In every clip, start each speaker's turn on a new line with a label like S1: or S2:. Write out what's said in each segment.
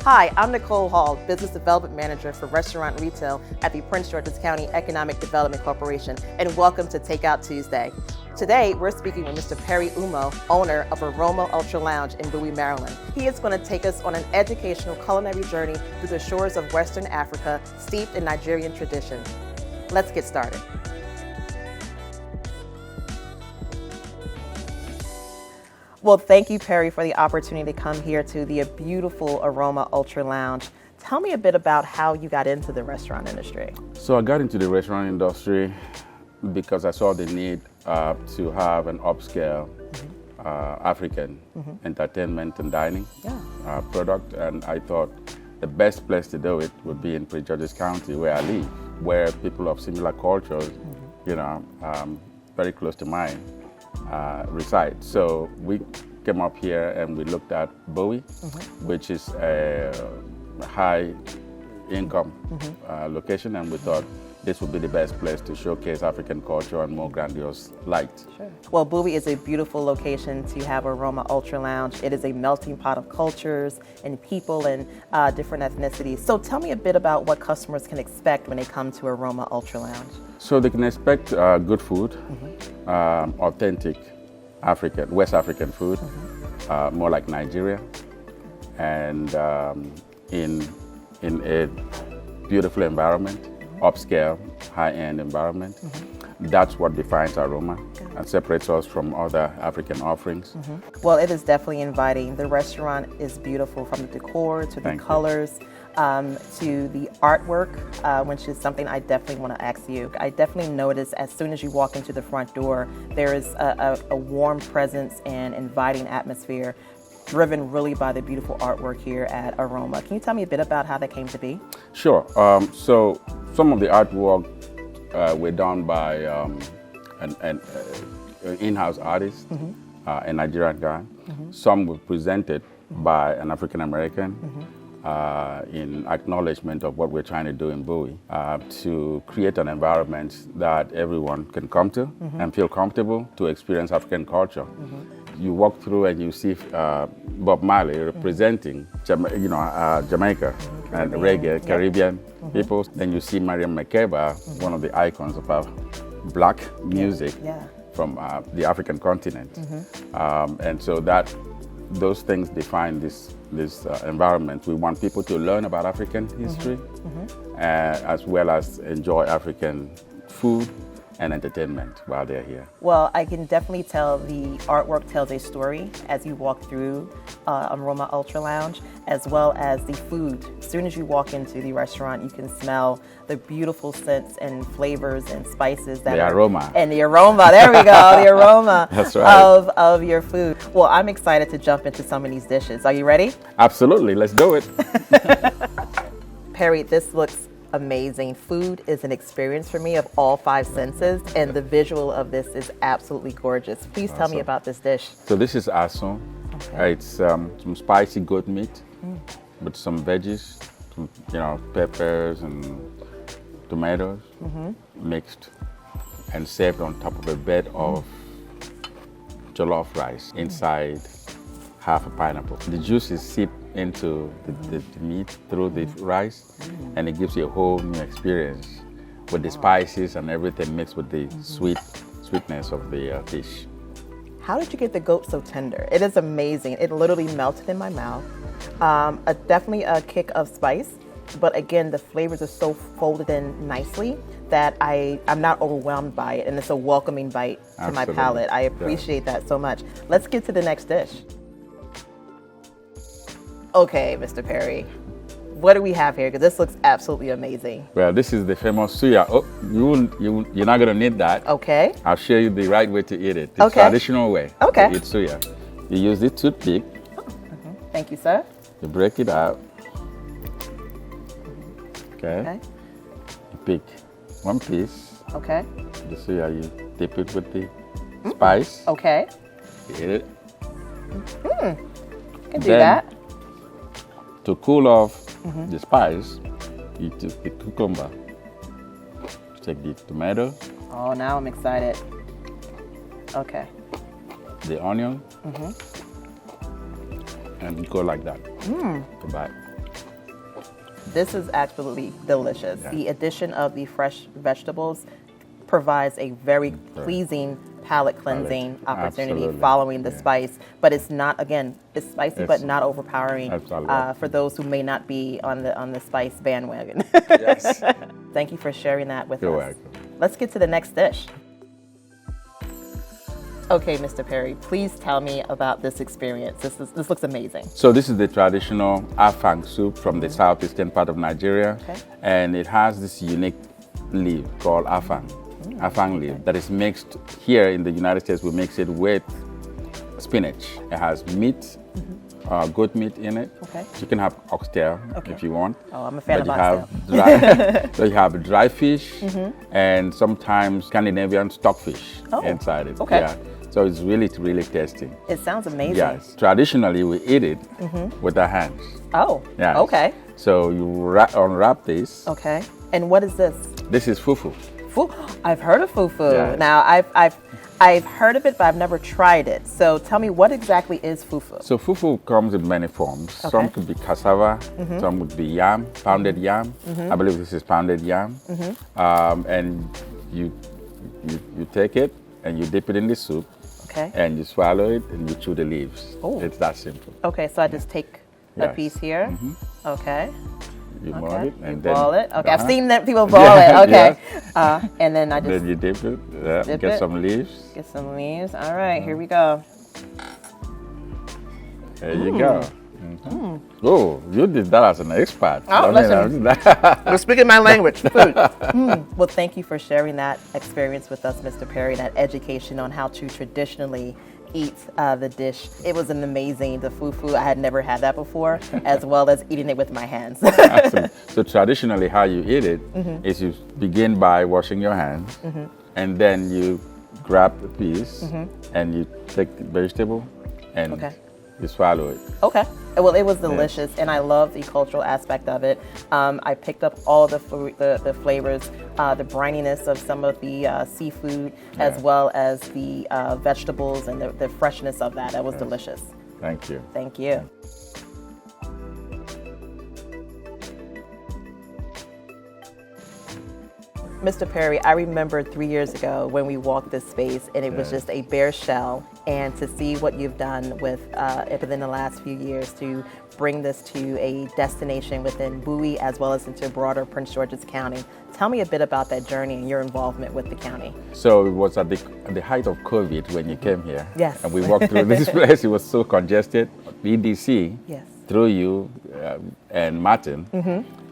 S1: Hi, I'm Nicole Hall, Business Development Manager for Restaurant Retail at the Prince George's County Economic Development Corporation, and welcome to Takeout Tuesday. Today, we're speaking with Mr. Perry Umo, owner of Aroma Ultra Lounge in Bowie, Maryland. He is going to take us on an educational culinary journey through the shores of Western Africa, steeped in Nigerian tradition. Let's get started. Well, thank you, Perry, for the opportunity to come here to the beautiful Aroma Ultra Lounge. Tell me a bit about how you got into the restaurant industry.
S2: So I got into the restaurant industry because I saw the need to have an upscale African entertainment and dining product, and I thought the best place to do it would be in Prince George's County, where I live, where people of similar cultures, very close to mine, reside. So we came up here and we looked at Bowie, which is a high income location, and we thought this would be the best place to showcase African culture and more grandiose light.
S1: Sure. Well, Bowie is a beautiful location to have Aroma Ultra Lounge. It is a melting pot of cultures and people and different ethnicities. So tell me a bit about what customers can expect when they come to Aroma Ultra Lounge.
S2: So they can expect good food, authentic West African food, more like Nigeria, and in a beautiful environment, upscale, high-end environment. That's what defines Aroma and separates us from other African offerings.
S1: Well, it is definitely inviting. The restaurant is beautiful, from the decor to the colors. To the artwork, which is something I definitely want to ask you. I definitely noticed as soon as you walk into the front door, there is a warm presence and inviting atmosphere driven really by the beautiful artwork here at Aroma. Can you tell me a bit about how that came to be?
S2: Sure. So some of the artwork were done by an in-house artist, a Nigerian guy. Some were presented by an African American. In acknowledgement of what we're trying to do in Bowie, to create an environment that everyone can come to and feel comfortable to experience African culture. You walk through and you see Bob Marley representing Jamaica and reggae, Caribbean people. Then you see Mariam Makeba, one of the icons of our black music from the African continent. And so those things define this environment. We want people to learn about African history, as well as enjoy African food and entertainment while they're here.
S1: Well, I can definitely tell the artwork tells a story as you walk through Aroma Ultra Lounge, as well as the food. As soon as you walk into the restaurant, you can smell the beautiful scents and flavors and spices that
S2: the aroma.
S1: And the aroma, there we go, the aroma
S2: That's right.
S1: of your food. Well, I'm excited to jump into some of these dishes. Are you ready?
S2: Absolutely, let's do it.
S1: Perry, this looks amazing. Food is an experience for me of all five senses, and the visual of this is absolutely gorgeous. Please tell me about this dish.
S2: So this is aso. It's some spicy goat meat with some veggies, some, peppers and tomatoes mixed and served on top of a bed of jollof rice. Inside, half a pineapple. The juices seep into the meat through the rice, and it gives you a whole new experience with the spices and everything mixed with the sweetness of the dish.
S1: How did you get the goat so tender? It is amazing. It literally melted in my mouth. Definitely a kick of spice, but again, the flavors are so folded in nicely that I'm not overwhelmed by it, and it's a welcoming bite to my palate. I appreciate that so much. Let's get to the next dish. Okay, Mr. Perry, what do we have here? Because this looks absolutely amazing.
S2: Well, this is the famous Suya. Oh, you're not going to need that.
S1: Okay.
S2: I'll show you the right way to eat it. The traditional way to eat Suya. You use the toothpick.
S1: Thank you, sir.
S2: You break it out. Okay. You pick one piece.
S1: Okay.
S2: The Suya, you dip it with the spice.
S1: Okay.
S2: You eat it.
S1: Can do that.
S2: To cool off the spice, you take the cucumber, you take the tomato.
S1: Oh, now I'm excited. Okay.
S2: The onion, and go like that. To bite.
S1: This is absolutely delicious.
S2: Yeah.
S1: The addition of the fresh vegetables provides a very pleasing palate cleansing opportunity
S2: Absolutely.
S1: following the
S2: Yeah.
S1: spice, but it's not, again, it's spicy but not overpowering
S2: Absolutely.
S1: for those who may not be on the spice bandwagon.
S2: Yes.
S1: Thank you for sharing that with
S2: You're
S1: us.
S2: welcome.
S1: Let's get to the next dish. Okay, Mr. Perry, please tell me about this experience. This looks amazing.
S2: So this is the traditional afang soup from the southeastern part of Nigeria,
S1: Okay.
S2: and it has this unique leaf called afang, afang leaf that is mixed here in the United States. We mix it with spinach. It has meat, goat meat in it.
S1: Okay.
S2: You can have oxtail if you want.
S1: Oh, I'm a fan
S2: But
S1: of
S2: you
S1: oxtail.
S2: have dry, so you have dry fish and sometimes Scandinavian stockfish
S1: Oh,
S2: inside it.
S1: okay.
S2: Yeah. So it's really, really tasty.
S1: It sounds amazing.
S2: Yes. Traditionally, we eat it with our hands.
S1: Oh,
S2: Yes.
S1: okay.
S2: So you unwrap this.
S1: Okay. And what is this?
S2: This is fufu.
S1: I've heard of fufu.
S2: Yes.
S1: Now, I've heard of it, but I've never tried it. So tell me, what exactly is fufu?
S2: So fufu comes in many forms.
S1: Okay.
S2: Some could be cassava, some would be yam, pounded yam. I believe this is pounded yam. And you take it and you dip it in the soup.
S1: Okay.
S2: And you swallow it and you chew the leaves.
S1: Oh.
S2: It's that simple.
S1: Okay, so I just take a
S2: Yes.
S1: piece here. Okay.
S2: You mold
S1: Okay.
S2: it
S1: You
S2: and then
S1: boil it. Okay, I've
S2: Uh-huh.
S1: seen that people boil
S2: Yeah,
S1: it. Okay. And then I just
S2: then you dip it,
S1: dip
S2: get
S1: it.
S2: some leaves.
S1: get some leaves. All right, here we go.
S2: There you go. Oh, you did that as an expert.
S1: Oh, listen. We're speaking my language. Food. Well, thank you for sharing that experience with us, Mr. Perry, that education on how to traditionally eat the dish. It was an amazing, the fufu. I had never had that before, as well as eating it with my hands.
S2: Absolutely. So traditionally, how you eat it is you begin by washing your hands, and then you grab a piece, and you take the vegetable, and
S1: Okay.
S2: you swallow it.
S1: Okay. Well, it was delicious, and I love the cultural aspect of it. I picked up all the flavors, the brininess of some of the seafood, as well as the vegetables and the freshness of that. That was delicious.
S2: Thank you.
S1: Thank you. Mr. Perry, I remember 3 years ago when we walked this space and it was just a bare shell, and to see what you've done with within the last few years to bring this to a destination within Bowie as well as into broader Prince George's County. Tell me a bit about that journey and your involvement with the county.
S2: So it was at the height of COVID when you came here.
S1: Yes.
S2: And we walked through this place. It was so congested. EDC,
S1: Yes.
S2: through you and Martin,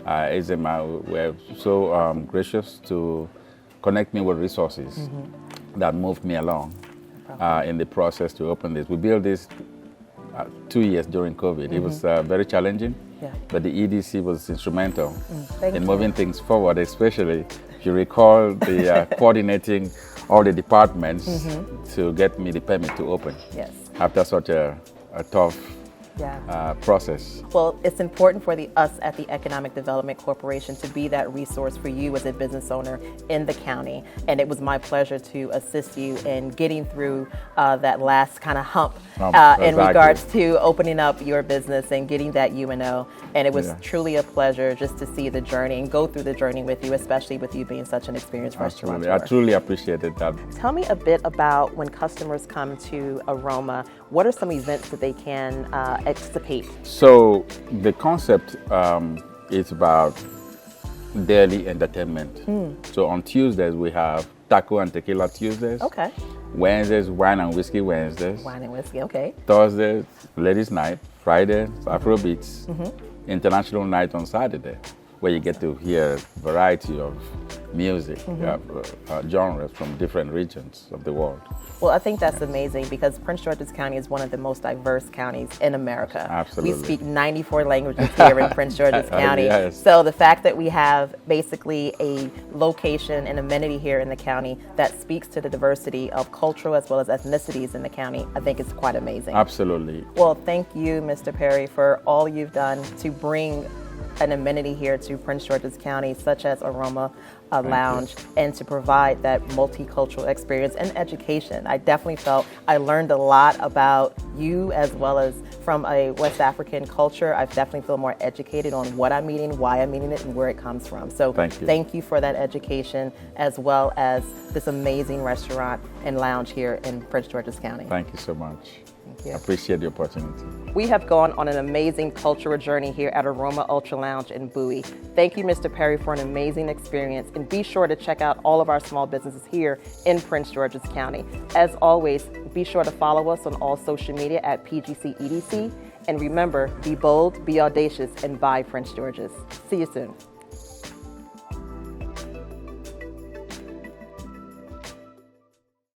S2: Ezema, were so gracious to connect me with resources that moved me along in the process to open this. We built this 2 years during COVID. It was very challenging, but the EDC was instrumental in moving things forward, especially if you recall the coordinating all the departments to get me the permit to open after such a tough process.
S1: Well, it's important for us at the Economic Development Corporation to be that resource for you as a business owner in the county. And it was my pleasure to assist you in getting through that last kind of hump in regards to opening up your business and getting that UNO. And it was truly a pleasure just to see the journey and go through the journey with you, especially with you being such an experienced restaurateur.
S2: I truly appreciated that.
S1: Tell me a bit about when customers come to Aroma, what are some events that they can anticipate?
S2: So the concept is about daily entertainment. So on Tuesdays we have Taco and Tequila Tuesdays.
S1: Okay.
S2: Wednesdays, Wine and Whiskey Wednesdays.
S1: Wine and whiskey, okay.
S2: Thursdays, Ladies Night. Friday, Afrobeats. International Night on Saturday, where you get to hear a variety of music, genres from different regions of the world.
S1: Well, I think that's amazing because Prince George's County is one of the most diverse counties in America.
S2: Absolutely.
S1: We speak 94 languages here in Prince George's County.
S2: Yes.
S1: So the fact that we have basically a location and amenity here in the county that speaks to the diversity of cultural as well as ethnicities in the county, I think is quite amazing.
S2: Absolutely.
S1: Well, thank you, Mr. Perry, for all you've done to bring an amenity here to Prince George's County, such as Aroma Lounge, and to provide that multicultural experience and education. I definitely felt I learned a lot about you as well as from a West African culture, I definitely feel more educated on what I'm eating, why I'm eating it, and where it comes from. So thank you for that education, as well as this amazing restaurant and lounge here in Prince George's County.
S2: Thank you so much.
S1: Thank you.
S2: I appreciate the opportunity.
S1: We have gone on an amazing cultural journey here at Aroma Ultra Lounge in Bowie. Thank you, Mr. Perry, for an amazing experience, and be sure to check out all of our small businesses here in Prince George's County. As always, be sure to follow us on all social media at PGC EDC, and remember, be bold, be audacious, and buy Prince George's. See you soon.